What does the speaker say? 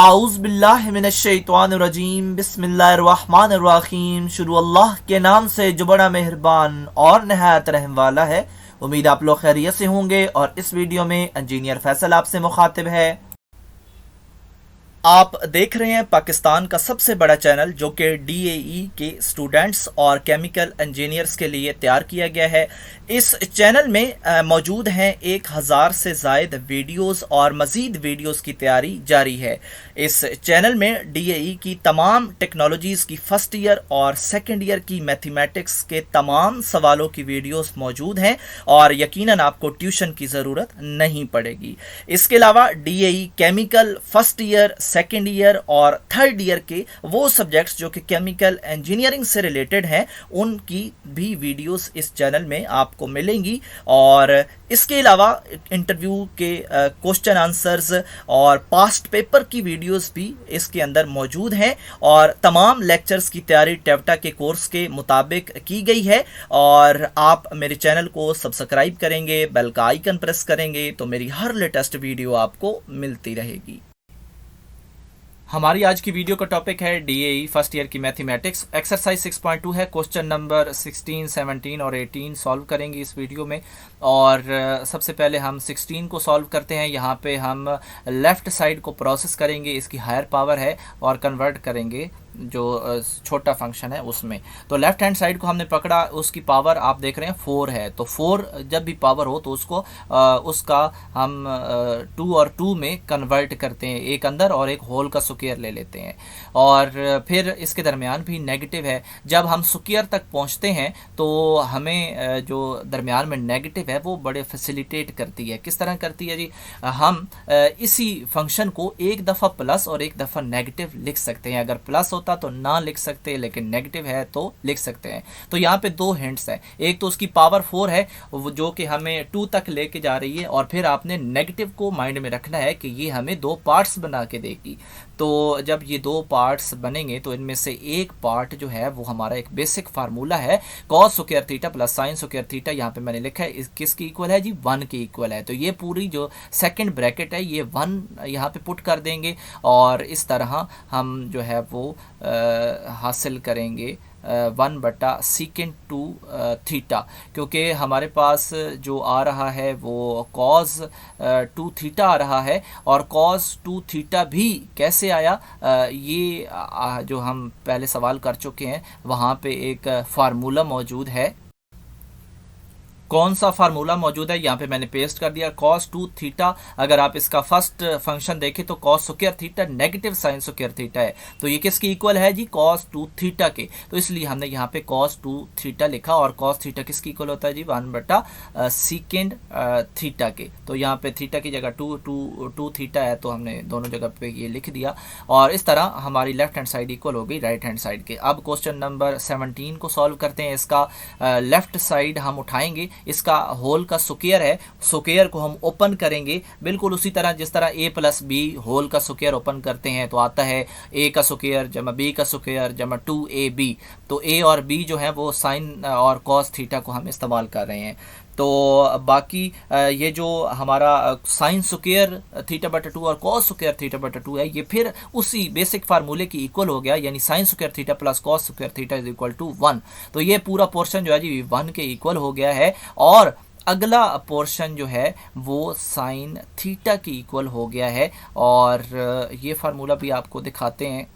आऊज़ बिल्लाहि मिनश्शैतानिर्रजीम बिस्मिल्लाहिर्रहमानिर्रहीम। शुरू अल्लाह के नाम से जो बड़ा मेहरबान और नहायत रहम वाला है। उम्मीद आप लोग खैरियत से होंगे और इस वीडियो में इंजीनियर फैसल आपसे मुखातिब है। आप देख रहे हैं पाकिस्तान का सबसे बड़ा चैनल जो कि डीएई के स्टूडेंट्स और केमिकल इंजीनियर्स के लिए तैयार किया गया है। इस चैनल में मौजूद हैं 1000 से ज़ायद वीडियोस और मज़ीद वीडियोस की तैयारी जारी है। इस चैनल में डीएई की तमाम टेक्नोलॉजीज़ की फ़र्स्ट ईयर और सेकेंड ईयर की मैथमेटिक्स के तमाम सवालों की वीडियोस मौजूद हैं और यकीनन आपको ट्यूशन की ज़रूरत नहीं पड़ेगी। इसके अलावा DAE chemical first year, second year और थर्ड ईयर के वो सब्जेक्ट्स जो कि केमिकल इंजीनियरिंग से रिलेटेड हैं उनकी भी वीडियोस इस चैनल में आपको मिलेंगी। और इसके अलावा इंटरव्यू के क्वेश्चन आंसर्स और पास्ट पेपर की वीडियोस भी इसके अंदर मौजूद हैं और तमाम लेक्चर्स की तैयारी टेवटा के कोर्स के मुताबिक की गई है। और आप मेरे चैनल को सब्सक्राइब करेंगे, बेल का आइकन प्रेस करेंगे तो मेरी हर लेटेस्ट वीडियो आपको मिलती रहेगी। हमारी आज की वीडियो का टॉपिक है डीएई फर्स्ट ईयर की मैथमेटिक्स। एक्सरसाइज 6.2 है। क्वेश्चन नंबर 16, 17 और 18 सॉल्व करेंगे इस वीडियो में। और सबसे पहले हम 16 को सॉल्व करते हैं। यहाँ पे हम लेफ़्ट साइड को प्रोसेस करेंगे, इसकी हायर पावर है, और कन्वर्ट करेंगे जो छोटा फंक्शन है उसमें। तो लेफ्ट हैंड साइड को हमने पकड़ा, उसकी पावर आप देख रहे हैं 4 है। तो 4 जब भी पावर हो तो उसको उसका हम 2 और 2 में कन्वर्ट करते हैं, एक अंदर और एक होल का स्क्वायर ले लेते हैं। और फिर इसके दरमियान भी नेगेटिव है। जब हम स्क्वायर तक पहुंचते हैं तो हमें जो दरमियान में नेगेटिव है वो बड़े फैसिलिटेट करती है। किस तरह करती है जी? हम इसी फंक्शन को एक दफ़ा प्लस और एक दफ़ा नेगेटिव लिख सकते हैं। अगर प्लस होता तो ना लिख सकते, लेकिन नेगेटिव है तो लिख सकते हैं। तो यहाँ पे दो हिंट्स हैं। एक तो उसकी पावर 4 है जो कि हमें 2 तक लेके जा रही है, और फिर आपने नेगेटिव को माइंड में रखना है कि ये हमें 2 पार्ट्स बना के देगी। तो जब ये 2 पार्ट्स बनेंगे तो इनमें से एक पार्ट जो है वो हमारा एक बेसिक फार्मूला है, cos square theta plus sign square theta. यहाँ पे मैंने लिखा है किसकी इक्वल है जी? 1 के इक्वल है। तो ये पूरी जो सेकंड ब्रैकेट है ये 1 यहाँ पे पुट कर देंगे और इस तरह हम जो है वो हासिल करेंगे 1/सेकेंड 2 थीटा, क्योंकि हमारे पास जो आ रहा है वो कॉस 2 थीटा आ रहा है। और कॉस 2 थीटा भी कैसे आया, ये जो हम पहले सवाल कर चुके हैं वहाँ पे एक फार्मूला मौजूद है। कौन सा फार्मूला मौजूद है? यहाँ पे मैंने पेस्ट कर दिया, cos 2 थीटा। अगर आप इसका फर्स्ट फंक्शन देखें तो cos square theta negative sign square theta है। तो ये किसकी इक्वल है जी? cos 2 थीटा के। तो इसलिए हमने यहाँ पे cos 2 थीटा लिखा। और cos थीटा किसकी इक्वल होता है जी? 1/सेकेंड थीटा के। तो यहाँ पे थीटा की जगह 2 थीटा है, तो हमने दोनों जगह पे ये लिख दिया। और इस तरह हमारी लेफ्ट हैंड साइड इक्वल हो गई राइट हैंड साइड के। अब क्वेश्चन नंबर 17 को सॉल्व करते हैं। इसका लेफ्ट साइड हम उठाएंगे, इसका होल का स्क्वायर है, स्क्वायर को हम ओपन करेंगे बिल्कुल उसी तरह जिस तरह a प्लस बी होल का स्क्वायर ओपन करते हैं। तो आता है a का स्क्वायर जमा b का स्क्वायर जमा 2ab। तो a और b जो है वो साइन और कॉस थीटा को हम इस्तेमाल कर रहे हैं। तो बाकी ये जो हमारा साइन स्क्वायर थीटा/2 और कॉस स्क्वायर थीटा/2 है, ये फिर उसी बेसिक फार्मूले की इक्वल हो गया, यानी sine square theta plus cos square theta is equal to 1। तो ये पूरा पोर्शन जो है जी 1 के इक्वल हो गया है। और अगला पोर्शन जो है वो साइन थीटा की इक्वल हो गया है। और ये फार्मूला भी आपको दिखाते हैं।